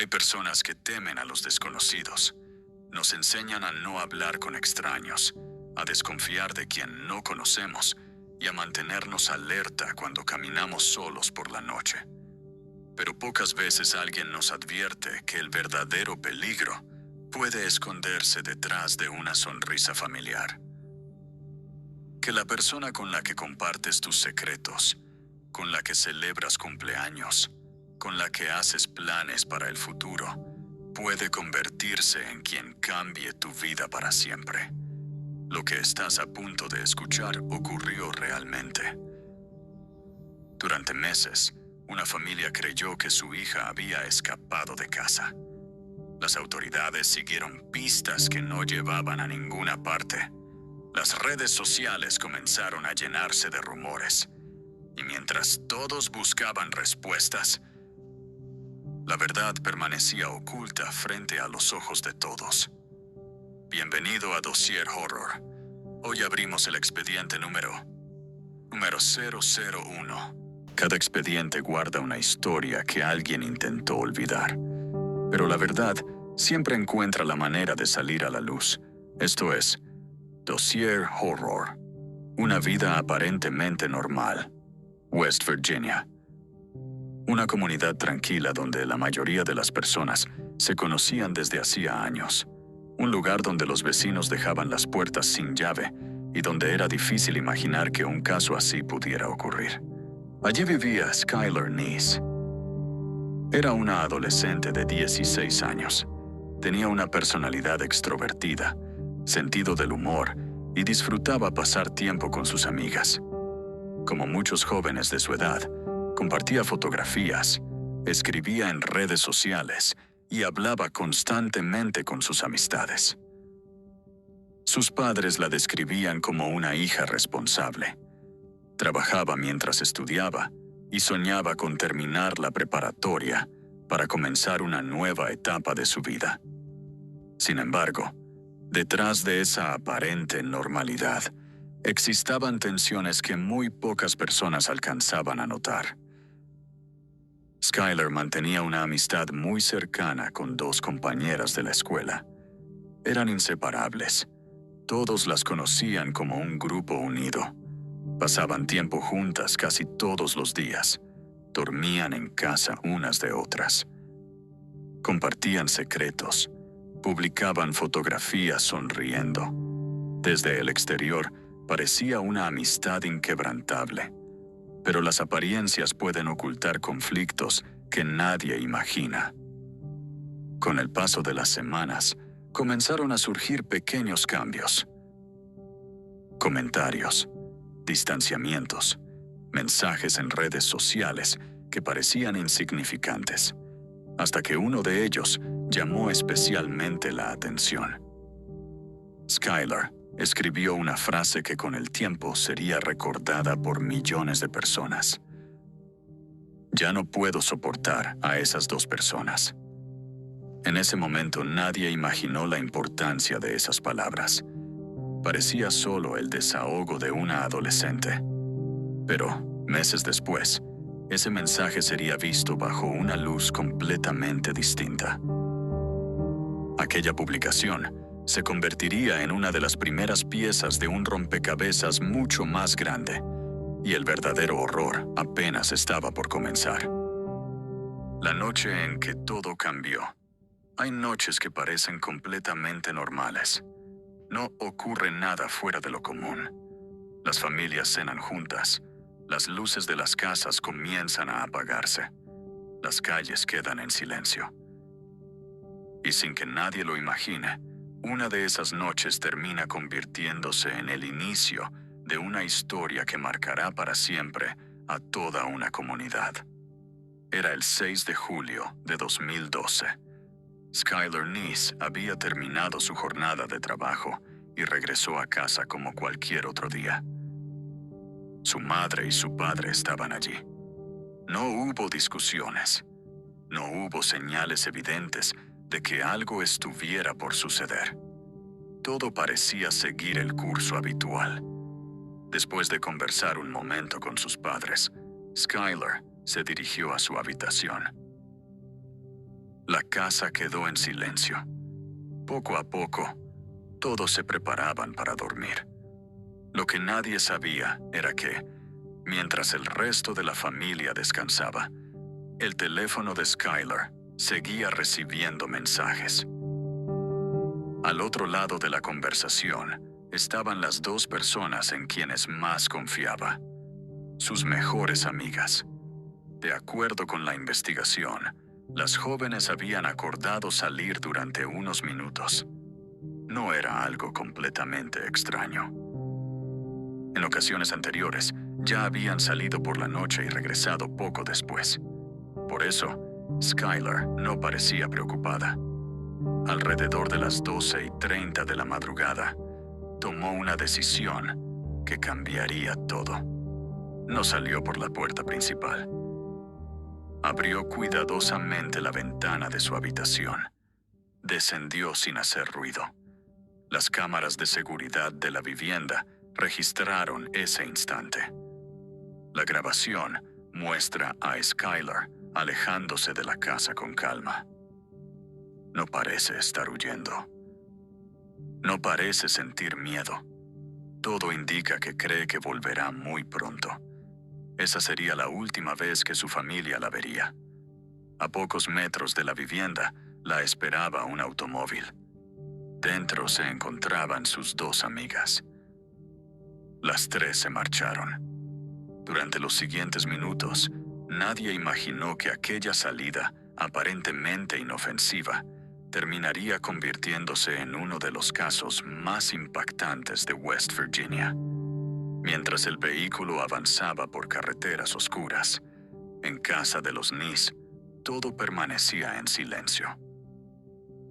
Hay personas que temen a los desconocidos. Nos enseñan a no hablar con extraños, a desconfiar de quien no conocemos y a mantenernos alerta cuando caminamos solos por la noche. Pero pocas veces alguien nos advierte que el verdadero peligro puede esconderse detrás de una sonrisa familiar. Que la persona con la que compartes tus secretos, con la que celebras cumpleaños, con la que haces planes para el futuro, puede convertirse en quien cambie tu vida para siempre. Lo que estás a punto de escuchar ocurrió realmente. Durante meses, una familia creyó que su hija había escapado de casa. Las autoridades siguieron pistas que no llevaban a ninguna parte. Las redes sociales comenzaron a llenarse de rumores. Y mientras todos buscaban respuestas, la verdad permanecía oculta frente a los ojos de todos. Bienvenido a Dossier Horror. Hoy abrimos el expediente número 001. Cada expediente guarda una historia que alguien intentó olvidar. Pero la verdad siempre encuentra la manera de salir a la luz. Esto es Dossier Horror. Una vida aparentemente normal. West Virginia. Una comunidad tranquila donde la mayoría de las personas se conocían desde hacía años. Un lugar donde los vecinos dejaban las puertas sin llave y donde era difícil imaginar que un caso así pudiera ocurrir. Allí vivía Skylar Neese. Era una adolescente de 16 años. Tenía una personalidad extrovertida, sentido del humor y disfrutaba pasar tiempo con sus amigas. Como muchos jóvenes de su edad, compartía fotografías, escribía en redes sociales y hablaba constantemente con sus amistades. Sus padres la describían como una hija responsable. Trabajaba mientras estudiaba y soñaba con terminar la preparatoria para comenzar una nueva etapa de su vida. Sin embargo, detrás de esa aparente normalidad, existían tensiones que muy pocas personas alcanzaban a notar. Skylar mantenía una amistad muy cercana con dos compañeras de la escuela. Eran inseparables. Todos las conocían como un grupo unido. Pasaban tiempo juntas casi todos los días. Dormían en casa unas de otras. Compartían secretos. Publicaban fotografías sonriendo. Desde el exterior, parecía una amistad inquebrantable. Pero las apariencias pueden ocultar conflictos que nadie imagina. Con el paso de las semanas, comenzaron a surgir pequeños cambios. Comentarios, distanciamientos, mensajes en redes sociales que parecían insignificantes, hasta que uno de ellos llamó especialmente la atención. Skylar escribió una frase que con el tiempo sería recordada por millones de personas. Ya no puedo soportar a esas dos personas. En ese momento nadie imaginó la importancia de esas palabras. Parecía solo el desahogo de una adolescente. Pero, meses después, ese mensaje sería visto bajo una luz completamente distinta. Aquella publicación se convertiría en una de las primeras piezas de un rompecabezas mucho más grande, y el verdadero horror apenas estaba por comenzar. La noche en que todo cambió. Hay noches que parecen completamente normales. No ocurre nada fuera de lo común. Las familias cenan juntas. Las luces de las casas comienzan a apagarse. Las calles quedan en silencio. Y sin que nadie lo imagine, una de esas noches termina convirtiéndose en el inicio de una historia que marcará para siempre a toda una comunidad. Era el 6 de julio de 2012. Skylar Neese había terminado su jornada de trabajo y regresó a casa como cualquier otro día. Su madre y su padre estaban allí. No hubo discusiones. No hubo señales evidentes de que algo estuviera por suceder. Todo parecía seguir el curso habitual. Después de conversar un momento con sus padres, Skylar se dirigió a su habitación. La casa quedó en silencio. Poco a poco, todos se preparaban para dormir. Lo que nadie sabía era que, mientras el resto de la familia descansaba, el teléfono de Skylar seguía recibiendo mensajes. Al otro lado de la conversación estaban las dos personas en quienes más confiaba, sus mejores amigas. De acuerdo con la investigación, las jóvenes habían acordado salir durante unos minutos. No era algo completamente extraño. En ocasiones anteriores, ya habían salido por la noche y regresado poco después. Por eso, Skylar no parecía preocupada. Alrededor de las 12:30 de la madrugada, tomó una decisión que cambiaría todo. No salió por la puerta principal. Abrió cuidadosamente la ventana de su habitación. Descendió sin hacer ruido. Las cámaras de seguridad de la vivienda registraron ese instante. La grabación muestra a Skylar alejándose de la casa con calma. No parece estar huyendo. No parece sentir miedo. Todo indica que cree que volverá muy pronto. Esa sería la última vez que su familia la vería. A pocos metros de la vivienda la esperaba un automóvil. Dentro se encontraban sus dos amigas. Las tres se marcharon. Durante los siguientes minutos, nadie imaginó que aquella salida, aparentemente inofensiva, terminaría convirtiéndose en uno de los casos más impactantes de West Virginia. Mientras el vehículo avanzaba por carreteras oscuras, en casa de los Neese, todo permanecía en silencio.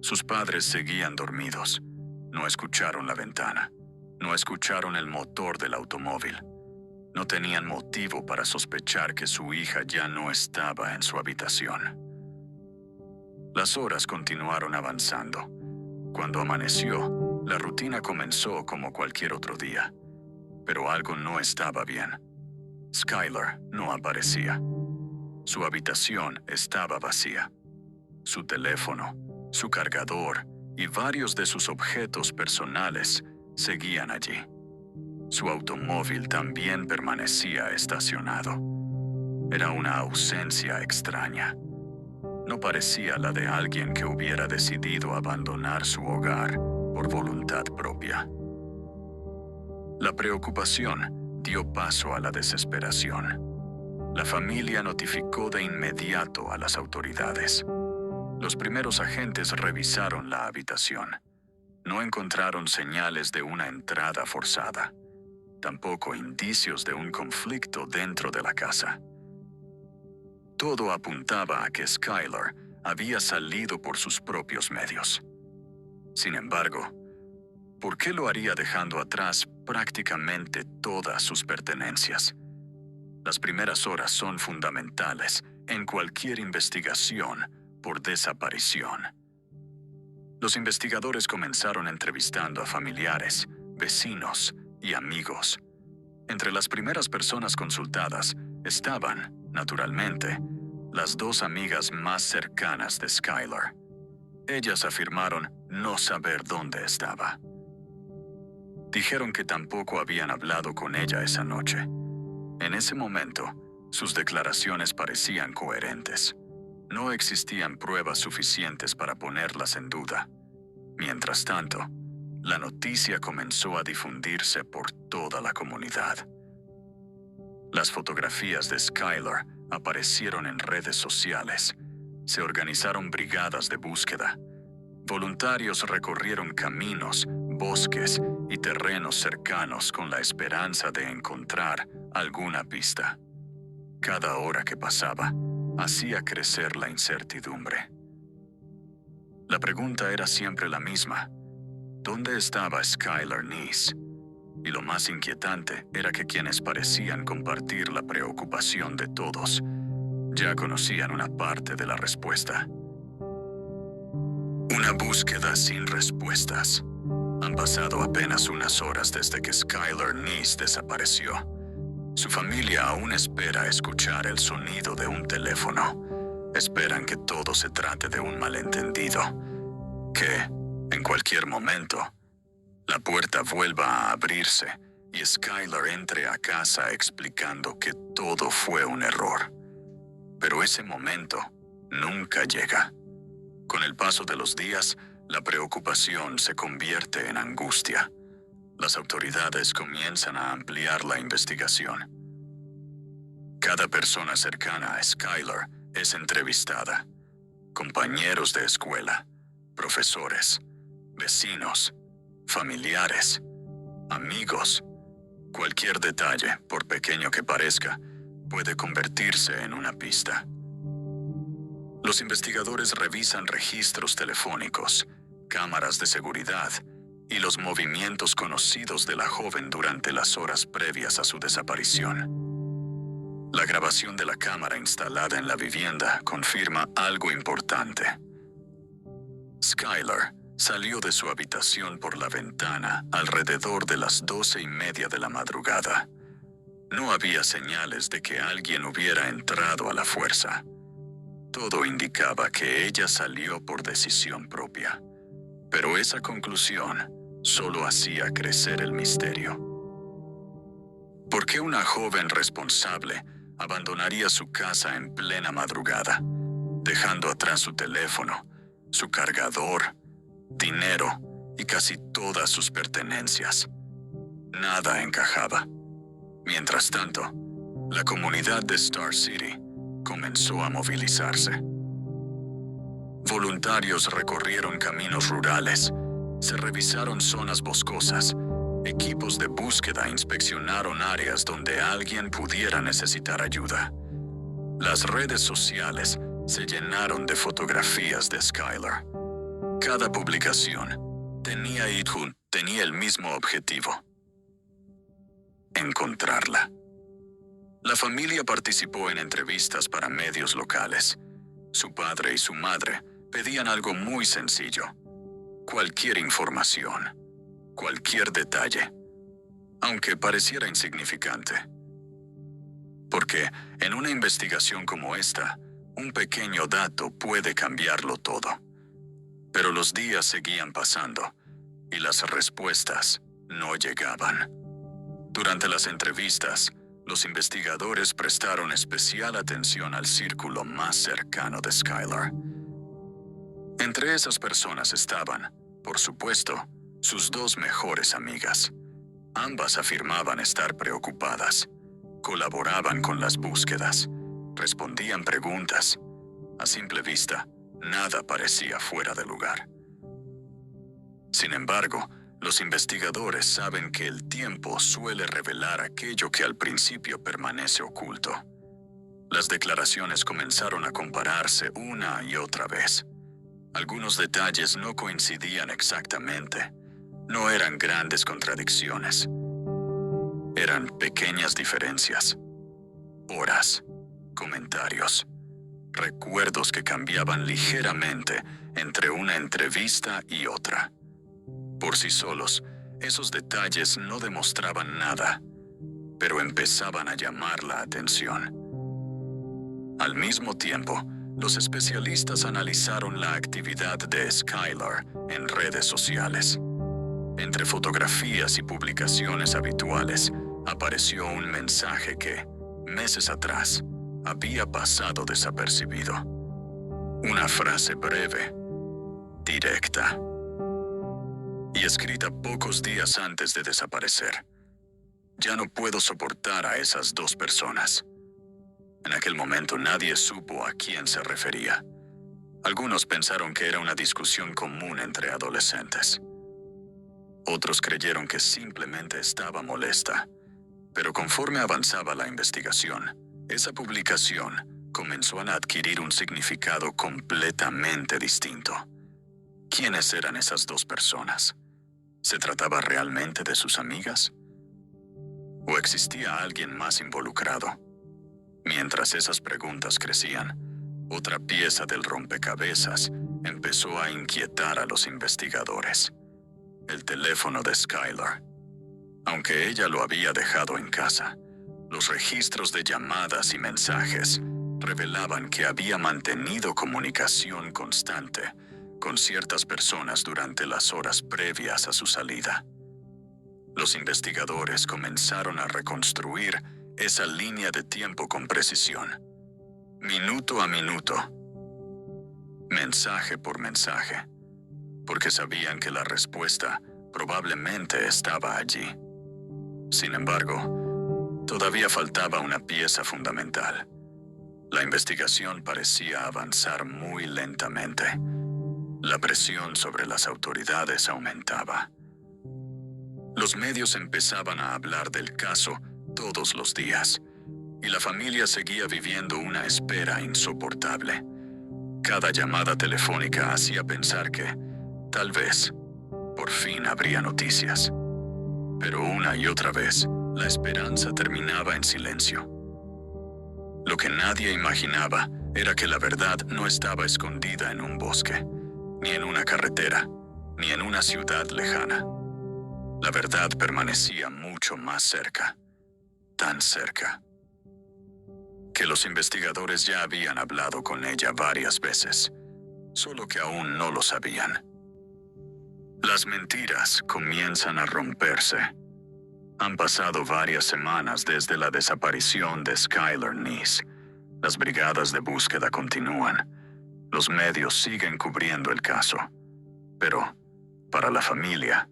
Sus padres seguían dormidos. No escucharon la ventana. No escucharon el motor del automóvil. No tenían motivo para sospechar que su hija ya no estaba en su habitación. Las horas continuaron avanzando. Cuando amaneció, la rutina comenzó como cualquier otro día. Pero algo no estaba bien. Skylar no aparecía. Su habitación estaba vacía. Su teléfono, su cargador y varios de sus objetos personales seguían allí. Su automóvil también permanecía estacionado. Era una ausencia extraña. No parecía la de alguien que hubiera decidido abandonar su hogar por voluntad propia. La preocupación dio paso a la desesperación. La familia notificó de inmediato a las autoridades. Los primeros agentes revisaron la habitación. No encontraron señales de una entrada forzada. Tampoco indicios de un conflicto dentro de la casa. Todo apuntaba a que Skylar había salido por sus propios medios. Sin embargo, ¿por qué lo haría dejando atrás prácticamente todas sus pertenencias? Las primeras horas son fundamentales en cualquier investigación por desaparición. Los investigadores comenzaron entrevistando a familiares, vecinos y amigos. Entre las primeras personas consultadas estaban, naturalmente, las dos amigas más cercanas de Skylar. Ellas afirmaron no saber dónde estaba. Dijeron que tampoco habían hablado con ella esa noche. En ese momento, sus declaraciones parecían coherentes. No existían pruebas suficientes para ponerlas en duda. Mientras tanto, la noticia comenzó a difundirse por toda la comunidad. Las fotografías de Skylar aparecieron en redes sociales. Se organizaron brigadas de búsqueda. Voluntarios recorrieron caminos, bosques y terrenos cercanos con la esperanza de encontrar alguna pista. Cada hora que pasaba, hacía crecer la incertidumbre. La pregunta era siempre la misma. ¿Dónde estaba Skylar Neese? Y lo más inquietante era que quienes parecían compartir la preocupación de todos ya conocían una parte de la respuesta. Una búsqueda sin respuestas. Han pasado apenas unas horas desde que Skylar Neese desapareció. Su familia aún espera escuchar el sonido de un teléfono, Esperan que todo se trate de un malentendido, que, en cualquier momento, la puerta vuelva a abrirse y Skylar entre a casa explicando que todo fue un error. Pero ese momento nunca llega. Con el paso de los días, la preocupación se convierte en angustia. Las autoridades comienzan a ampliar la investigación. Cada persona cercana a Skylar es entrevistada. Compañeros de escuela, profesores, vecinos, familiares, amigos. Cualquier detalle, por pequeño que parezca, puede convertirse en una pista. Los investigadores revisan registros telefónicos, cámaras de seguridad y los movimientos conocidos de la joven durante las horas previas a su desaparición. La grabación de la cámara instalada en la vivienda confirma algo importante. Skylar salió de su habitación por la ventana alrededor de las 12:30 de la madrugada. No había señales de que alguien hubiera entrado a la fuerza. Todo indicaba que ella salió por decisión propia. Pero esa conclusión solo hacía crecer el misterio. ¿Por qué una joven responsable abandonaría su casa en plena madrugada, dejando atrás su teléfono, su cargador, dinero y casi todas sus pertenencias? Nada encajaba. Mientras tanto, la comunidad de Star City comenzó a movilizarse. Voluntarios recorrieron caminos rurales, se revisaron zonas boscosas, equipos de búsqueda inspeccionaron áreas donde alguien pudiera necesitar ayuda. Las redes sociales se llenaron de fotografías de Skylar. Cada publicación tenía el mismo objetivo: encontrarla. La familia participó en entrevistas para medios locales. Su padre y su madre pedían algo muy sencillo: cualquier información, cualquier detalle, aunque pareciera insignificante. Porque en una investigación como esta, un pequeño dato puede cambiarlo todo. Pero los días seguían pasando y las respuestas no llegaban. Durante las entrevistas, los investigadores prestaron especial atención al círculo más cercano de Skylar. Entre esas personas estaban, por supuesto, sus dos mejores amigas. Ambas afirmaban estar preocupadas, colaboraban con las búsquedas, respondían preguntas. A simple vista, nada parecía fuera de lugar. Sin embargo, los investigadores saben que el tiempo suele revelar aquello que al principio permanece oculto. Las declaraciones comenzaron a compararse una y otra vez. Algunos detalles no coincidían exactamente. No eran grandes contradicciones. Eran pequeñas diferencias. Horas, comentarios, recuerdos que cambiaban ligeramente entre una entrevista y otra. Por sí solos, esos detalles no demostraban nada, pero empezaban a llamar la atención. Al mismo tiempo, los especialistas analizaron la actividad de Skylar en redes sociales. Entre fotografías y publicaciones habituales, apareció un mensaje que, meses atrás, había pasado desapercibido. Una frase breve, directa, y escrita pocos días antes de desaparecer. Ya no puedo soportar a esas dos personas. En aquel momento nadie supo a quién se refería. Algunos pensaron que era una discusión común entre adolescentes. Otros creyeron que simplemente estaba molesta. Pero conforme avanzaba la investigación, esa publicación comenzó a adquirir un significado completamente distinto. ¿Quiénes eran esas dos personas? ¿Se trataba realmente de sus amigas? ¿O existía alguien más involucrado? Mientras esas preguntas crecían, otra pieza del rompecabezas empezó a inquietar a los investigadores: el teléfono de Skylar. Aunque ella lo había dejado en casa, los registros de llamadas y mensajes revelaban que había mantenido comunicación constante con ciertas personas durante las horas previas a su salida. Los investigadores comenzaron a reconstruir esa línea de tiempo con precisión, minuto a minuto, mensaje por mensaje, porque sabían que la respuesta probablemente estaba allí. Sin embargo, todavía faltaba una pieza fundamental. La investigación parecía avanzar muy lentamente. La presión sobre las autoridades aumentaba. Los medios empezaban a hablar del caso todos los días, y la familia seguía viviendo una espera insoportable. Cada llamada telefónica hacía pensar que, tal vez, por fin habría noticias. Pero una y otra vez, la esperanza terminaba en silencio. Lo que nadie imaginaba era que la verdad no estaba escondida en un bosque, ni en una carretera, ni en una ciudad lejana. La verdad permanecía mucho más cerca, tan cerca, que los investigadores ya habían hablado con ella varias veces, solo que aún no lo sabían. Las mentiras comienzan a romperse. Han pasado varias semanas desde la desaparición de Skylar Neese. Las brigadas de búsqueda continúan. Los medios siguen cubriendo el caso. Pero, para la familia,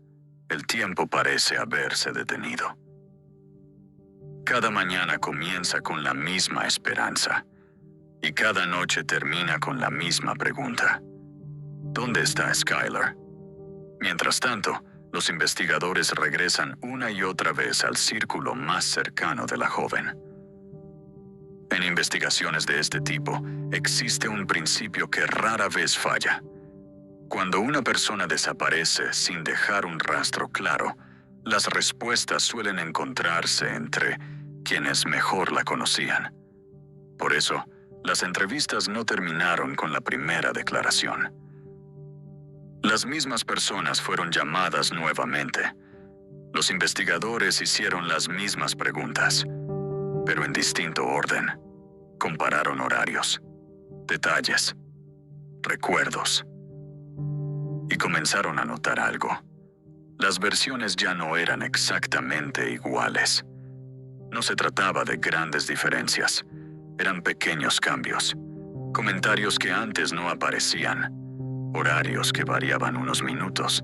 el tiempo parece haberse detenido. Cada mañana comienza con la misma esperanza, y cada noche termina con la misma pregunta. ¿Dónde está Skylar? Mientras tanto, los investigadores regresan una y otra vez al círculo más cercano de la joven. En investigaciones de este tipo, existe un principio que rara vez falla. Cuando una persona desaparece sin dejar un rastro claro, las respuestas suelen encontrarse entre quienes mejor la conocían. Por eso, las entrevistas no terminaron con la primera declaración. Las mismas personas fueron llamadas nuevamente. Los investigadores hicieron las mismas preguntas, pero en distinto orden. Compararon horarios, detalles, recuerdos. Y comenzaron a notar algo. Las versiones ya no eran exactamente iguales. No se trataba de grandes diferencias. Eran pequeños cambios. Comentarios que antes no aparecían. Horarios que variaban unos minutos.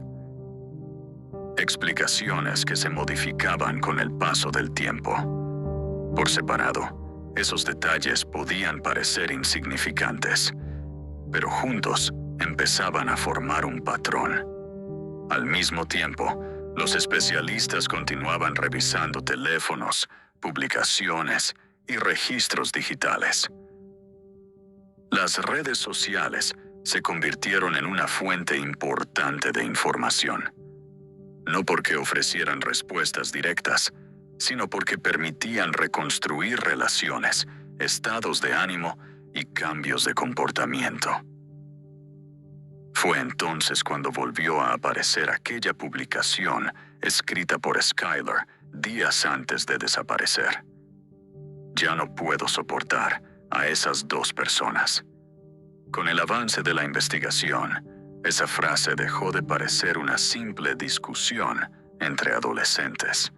Explicaciones que se modificaban con el paso del tiempo. Por separado, esos detalles podían parecer insignificantes, pero juntos empezaban a formar un patrón. Al mismo tiempo, los especialistas continuaban revisando teléfonos, publicaciones y registros digitales. Las redes sociales se convirtieron en una fuente importante de información. No porque ofrecieran respuestas directas, sino porque permitían reconstruir relaciones, estados de ánimo y cambios de comportamiento. Fue entonces cuando volvió a aparecer aquella publicación escrita por Skylar días antes de desaparecer. Ya no puedo soportar a esas dos personas. Con el avance de la investigación, esa frase dejó de parecer una simple discusión entre adolescentes.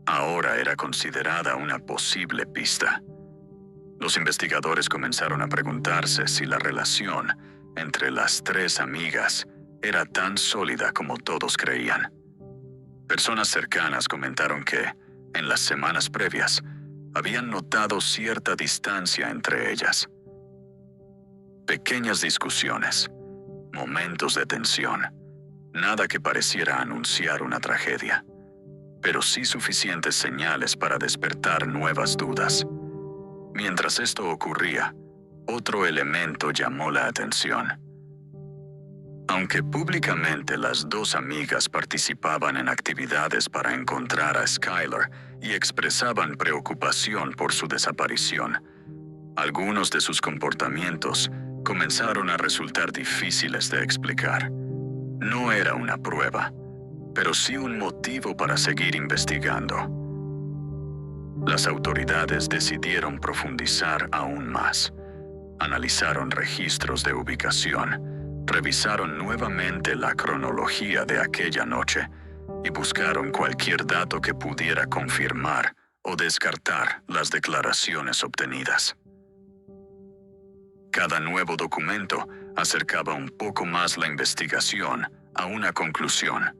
Ahora era considerada una posible pista. Los investigadores comenzaron a preguntarse si la relación entre las tres amigas era tan sólida como todos creían. Personas cercanas comentaron que, en las semanas previas, habían notado cierta distancia entre ellas. Pequeñas discusiones, momentos de tensión, nada que pareciera anunciar una tragedia, pero sí suficientes señales para despertar nuevas dudas. Mientras esto ocurría, otro elemento llamó la atención. Aunque públicamente las dos amigas participaban en actividades para encontrar a Skylar y expresaban preocupación por su desaparición, algunos de sus comportamientos comenzaron a resultar difíciles de explicar. No era una prueba, pero sí un motivo para seguir investigando. Las autoridades decidieron profundizar aún más. Analizaron registros de ubicación, revisaron nuevamente la cronología de aquella noche y buscaron cualquier dato que pudiera confirmar o descartar las declaraciones obtenidas. Cada nuevo documento acercaba un poco más la investigación a una conclusión.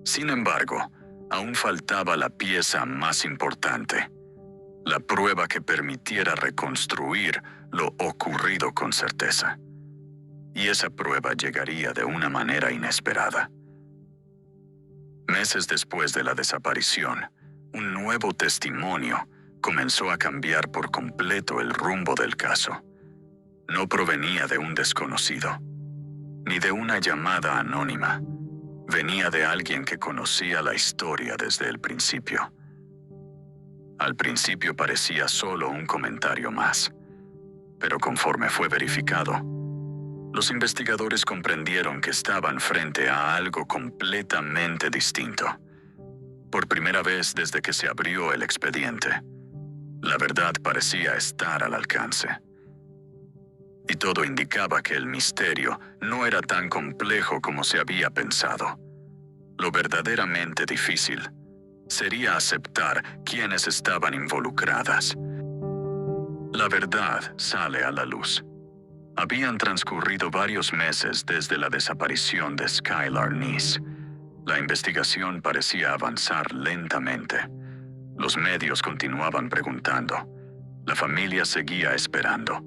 Sin embargo, aún faltaba la pieza más importante, la prueba que permitiera reconstruir lo ocurrido con certeza. Y esa prueba llegaría de una manera inesperada. Meses después de la desaparición, un nuevo testimonio comenzó a cambiar por completo el rumbo del caso. No provenía de un desconocido, ni de una llamada anónima. Venía de alguien que conocía la historia desde el principio. Al principio parecía solo un comentario más, pero conforme fue verificado, los investigadores comprendieron que estaban frente a algo completamente distinto. Por primera vez desde que se abrió el expediente, la verdad parecía estar al alcance. Y todo indicaba que el misterio no era tan complejo como se había pensado. Lo verdaderamente difícil sería aceptar quiénes estaban involucradas. La verdad sale a la luz. Habían transcurrido varios meses desde la desaparición de Skylar Neese. La investigación parecía avanzar lentamente. Los medios continuaban preguntando. La familia seguía esperando.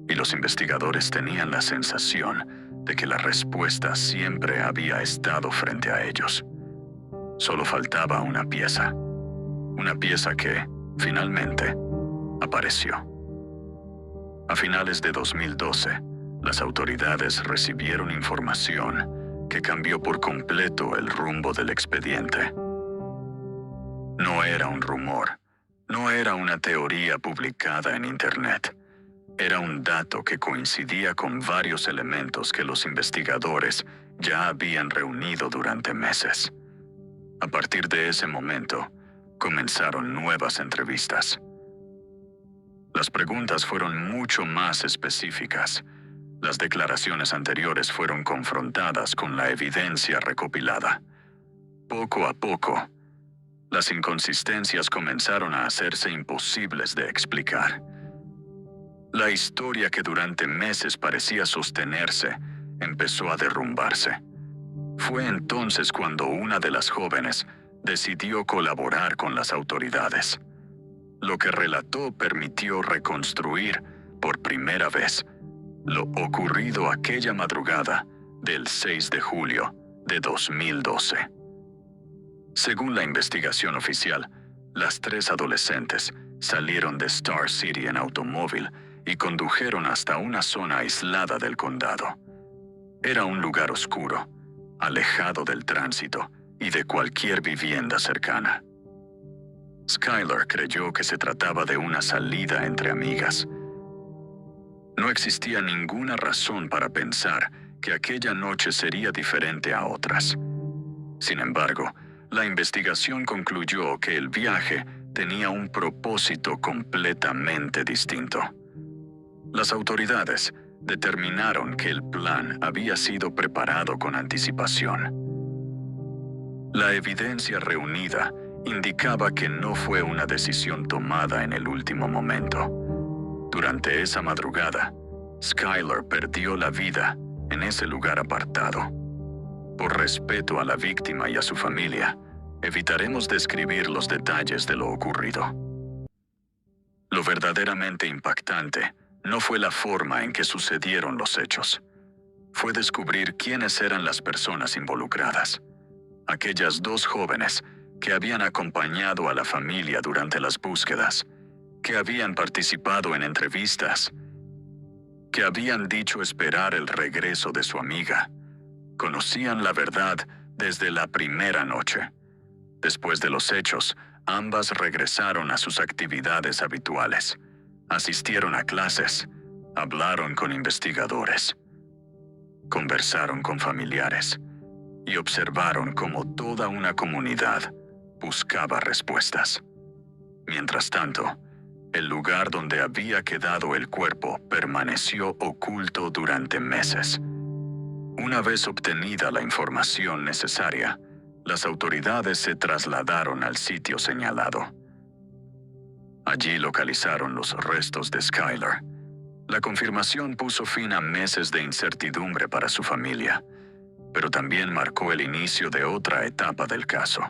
Y los investigadores tenían la sensación de que la respuesta siempre había estado frente a ellos. Solo faltaba una pieza que, finalmente, apareció. A finales de 2012, las autoridades recibieron información que cambió por completo el rumbo del expediente. No era un rumor, no era una teoría publicada en Internet. Era un dato que coincidía con varios elementos que los investigadores ya habían reunido durante meses. A partir de ese momento, comenzaron nuevas entrevistas. Las preguntas fueron mucho más específicas. Las declaraciones anteriores fueron confrontadas con la evidencia recopilada. Poco a poco, las inconsistencias comenzaron a hacerse imposibles de explicar. La historia que durante meses parecía sostenerse empezó a derrumbarse. Fue entonces cuando una de las jóvenes decidió colaborar con las autoridades. Lo que relató permitió reconstruir, por primera vez, lo ocurrido aquella madrugada del 6 de julio de 2012. Según la investigación oficial, las 3 adolescentes salieron de Star City en automóvil y condujeron hasta una zona aislada del condado. Era un lugar oscuro, alejado del tránsito y de cualquier vivienda cercana. Skylar creyó que se trataba de una salida entre amigas. No existía ninguna razón para pensar que aquella noche sería diferente a otras. Sin embargo, la investigación concluyó que el viaje tenía un propósito completamente distinto. Las autoridades determinaron que el plan había sido preparado con anticipación. La evidencia reunida indicaba que no fue una decisión tomada en el último momento. Durante esa madrugada, Skylar perdió la vida en ese lugar apartado. Por respeto a la víctima y a su familia, evitaremos describir los detalles de lo ocurrido. Lo verdaderamente impactante no fue la forma en que sucedieron los hechos. Fue descubrir quiénes eran las personas involucradas. Aquellas 2 jóvenes que habían acompañado a la familia durante las búsquedas, que habían participado en entrevistas, que habían dicho esperar el regreso de su amiga. Conocían la verdad desde la primera noche. Después de los hechos, ambas regresaron a sus actividades habituales. Asistieron a clases, hablaron con investigadores, conversaron con familiares y observaron cómo toda una comunidad buscaba respuestas. Mientras tanto, el lugar donde había quedado el cuerpo permaneció oculto durante meses. Una vez obtenida la información necesaria, las autoridades se trasladaron al sitio señalado. Allí localizaron los restos de Skylar. La confirmación puso fin a meses de incertidumbre para su familia, pero también marcó el inicio de otra etapa del caso.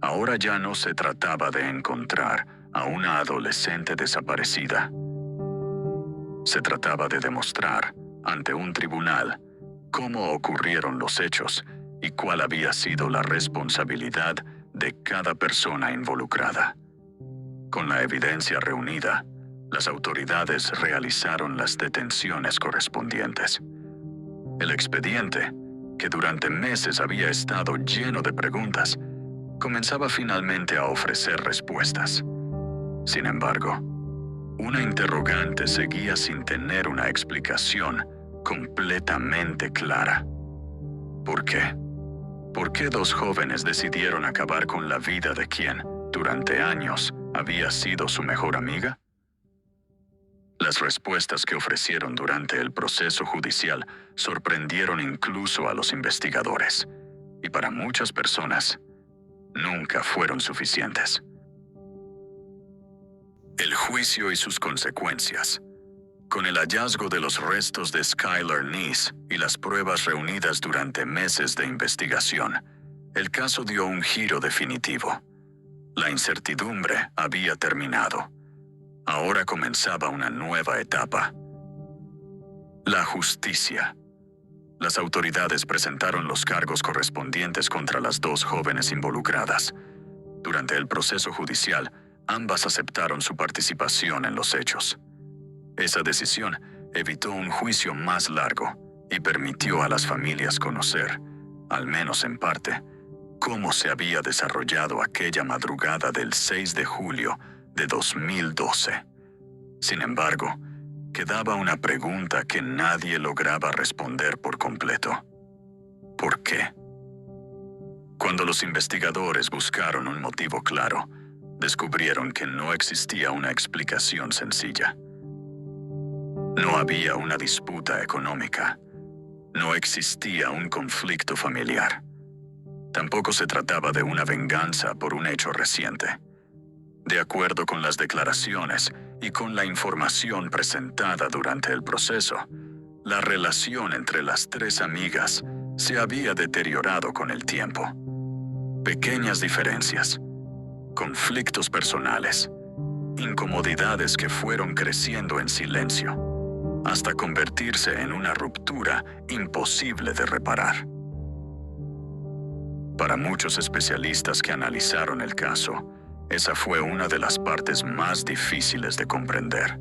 Ahora ya no se trataba de encontrar a una adolescente desaparecida. Se trataba de demostrar, ante un tribunal, cómo ocurrieron los hechos y cuál había sido la responsabilidad de cada persona involucrada. Con la evidencia reunida, las autoridades realizaron las detenciones correspondientes. El expediente, que durante meses había estado lleno de preguntas, comenzaba finalmente a ofrecer respuestas. Sin embargo, una interrogante seguía sin tener una explicación completamente clara. ¿Por qué? ¿Por qué dos jóvenes decidieron acabar con la vida de quien, durante años, había sido su mejor amiga? Las respuestas que ofrecieron durante el proceso judicial sorprendieron incluso a los investigadores, y para muchas personas, nunca fueron suficientes. El juicio y sus consecuencias. Con el hallazgo de los restos de Skylar Neese y las pruebas reunidas durante meses de investigación, el caso dio un giro definitivo. La incertidumbre había terminado. Ahora comenzaba una nueva etapa. La justicia. Las autoridades presentaron los cargos correspondientes contra las dos jóvenes involucradas. Durante el proceso judicial, ambas aceptaron su participación en los hechos. Esa decisión evitó un juicio más largo y permitió a las familias conocer, al menos en parte, cómo se había desarrollado aquella madrugada del 6 de julio de 2012. Sin embargo, quedaba una pregunta que nadie lograba responder por completo. ¿Por qué? Cuando los investigadores buscaron un motivo claro, descubrieron que no existía una explicación sencilla. No había una disputa económica. No existía un conflicto familiar. Tampoco se trataba de una venganza por un hecho reciente. De acuerdo con las declaraciones y con la información presentada durante el proceso, la relación entre las tres amigas se había deteriorado con el tiempo. Pequeñas diferencias, conflictos personales, incomodidades que fueron creciendo en silencio, hasta convertirse en una ruptura imposible de reparar. Para muchos especialistas que analizaron el caso, esa fue una de las partes más difíciles de comprender,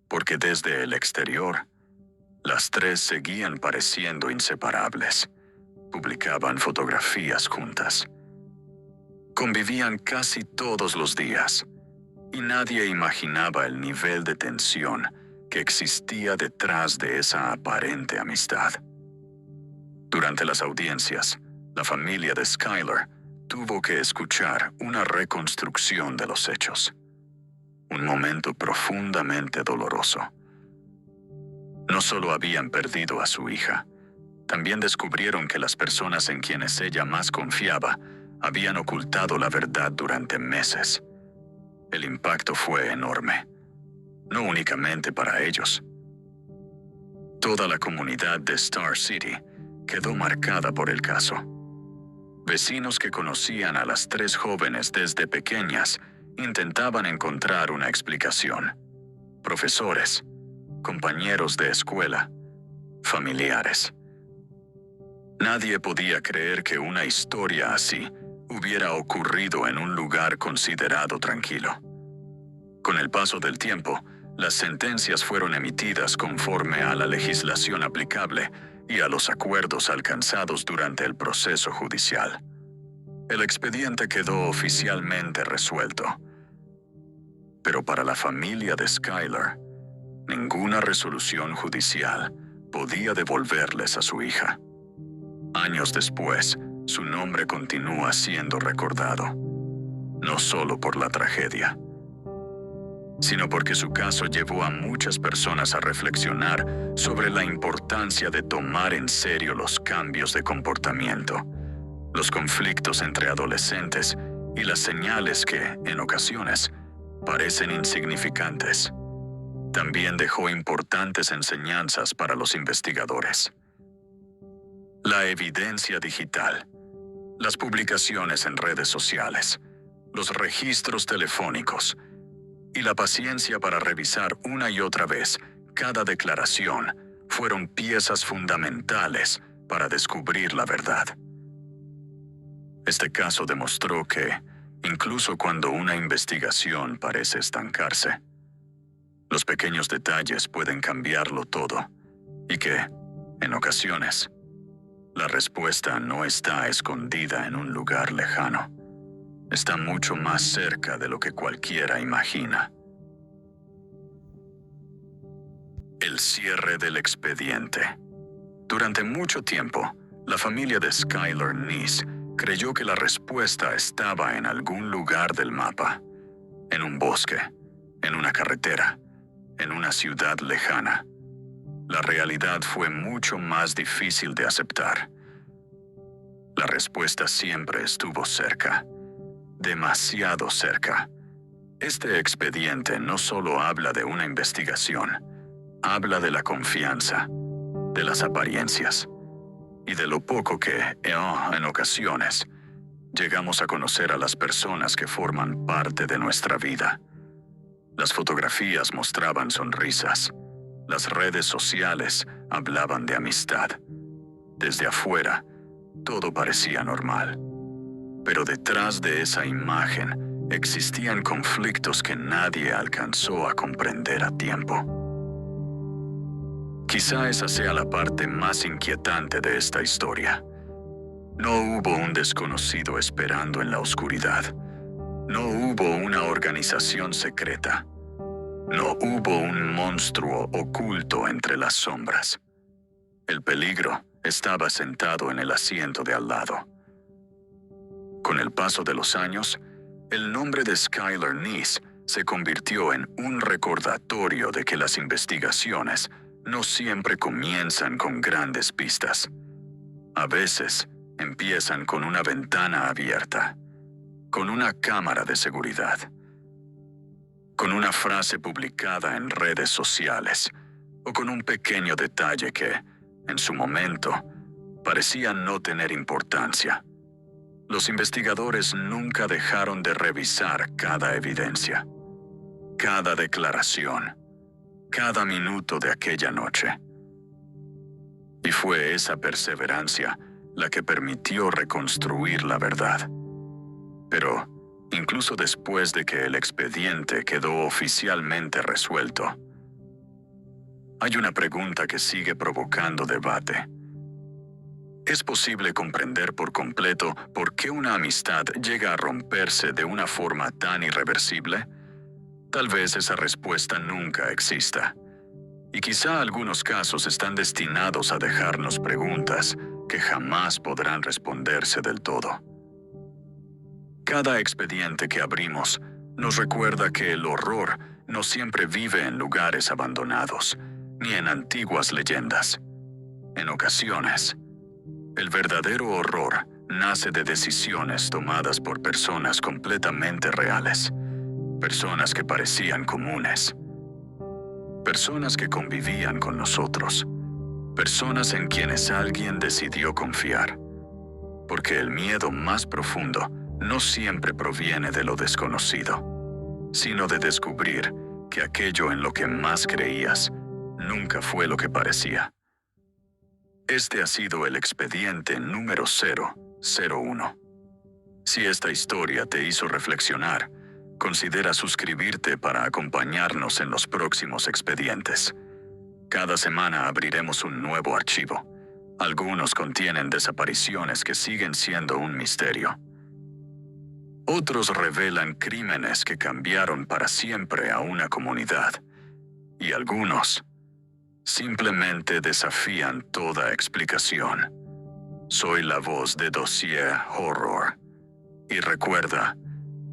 porque desde el exterior, las tres seguían pareciendo inseparables. Publicaban fotografías juntas. Convivían casi todos los días, y nadie imaginaba el nivel de tensión que existía detrás de esa aparente amistad. Durante las audiencias, la familia de Skylar tuvo que escuchar una reconstrucción de los hechos. Un momento profundamente doloroso. No solo habían perdido a su hija, también descubrieron que las personas en quienes ella más confiaba habían ocultado la verdad durante meses. El impacto fue enorme, no únicamente para ellos. Toda la comunidad de Star City quedó marcada por el caso. Vecinos que conocían a las tres jóvenes desde pequeñas intentaban encontrar una explicación. Profesores, compañeros de escuela, familiares. Nadie podía creer que una historia así hubiera ocurrido en un lugar considerado tranquilo. Con el paso del tiempo, las sentencias fueron emitidas conforme a la legislación aplicable y a los acuerdos alcanzados durante el proceso judicial. El expediente quedó oficialmente resuelto. Pero para la familia de Skylar, ninguna resolución judicial podía devolverles a su hija. Años después, su nombre continúa siendo recordado. no solo por la tragedia, sino porque su caso llevó a muchas personas a reflexionar sobre la importancia de tomar en serio los cambios de comportamiento, los conflictos entre adolescentes y las señales que, en ocasiones, parecen insignificantes. También dejó importantes enseñanzas para los investigadores. La evidencia digital, las publicaciones en redes sociales, los registros telefónicos y la paciencia para revisar una y otra vez cada declaración fueron piezas fundamentales para descubrir la verdad. Este caso demostró que, incluso cuando una investigación parece estancarse, los pequeños detalles pueden cambiarlo todo y que, en ocasiones, la respuesta no está escondida en un lugar lejano. Está mucho más cerca de lo que cualquiera imagina. El cierre del expediente. Durante mucho tiempo, la familia de Skylar Neese creyó que la respuesta estaba en algún lugar del mapa, en un bosque, en una carretera, en una ciudad lejana. La realidad fue mucho más difícil de aceptar. La respuesta siempre estuvo cerca, demasiado cerca. Este expediente no solo habla de una investigación, habla de la confianza, de las apariencias y de lo poco que, en ocasiones, llegamos a conocer a las personas que forman parte de nuestra vida. Las fotografías mostraban sonrisas. Las redes sociales hablaban de amistad. Desde afuera, todo parecía normal. Pero detrás de esa imagen existían conflictos que nadie alcanzó a comprender a tiempo. Quizá esa sea la parte más inquietante de esta historia. No hubo un desconocido esperando en la oscuridad. No hubo una organización secreta. No hubo un monstruo oculto entre las sombras. El peligro estaba sentado en el asiento de al lado. Con el paso de los años, el nombre de Skylar Neese se convirtió en un recordatorio de que las investigaciones no siempre comienzan con grandes pistas. A veces empiezan con una ventana abierta, con una cámara de seguridad, con una frase publicada en redes sociales o con un pequeño detalle que, en su momento, parecía no tener importancia. Los investigadores nunca dejaron de revisar cada evidencia, cada declaración, cada minuto de aquella noche. Y fue esa perseverancia la que permitió reconstruir la verdad. Pero, incluso después de que el expediente quedó oficialmente resuelto, hay una pregunta que sigue provocando debate. ¿Es posible comprender por completo por qué una amistad llega a romperse de una forma tan irreversible? Tal vez esa respuesta nunca exista. Y quizá algunos casos están destinados a dejarnos preguntas que jamás podrán responderse del todo. Cada expediente que abrimos nos recuerda que el horror no siempre vive en lugares abandonados, ni en antiguas leyendas. En ocasiones, el verdadero horror nace de decisiones tomadas por personas completamente reales, personas que parecían comunes, personas que convivían con nosotros, personas en quienes alguien decidió confiar, porque el miedo más profundo no siempre proviene de lo desconocido, sino de descubrir que aquello en lo que más creías nunca fue lo que parecía. Este ha sido el expediente número 001. Si esta historia te hizo reflexionar, considera suscribirte para acompañarnos en los próximos expedientes. Cada semana abriremos un nuevo archivo. Algunos contienen desapariciones que siguen siendo un misterio. Otros revelan crímenes que cambiaron para siempre a una comunidad. Y algunos simplemente desafían toda explicación. Soy la voz de Dossier Horror. Y recuerda,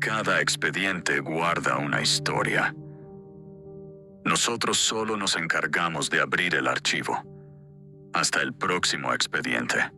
Cada expediente guarda una historia. Nosotros solo nos encargamos de abrir el archivo. Hasta el próximo expediente.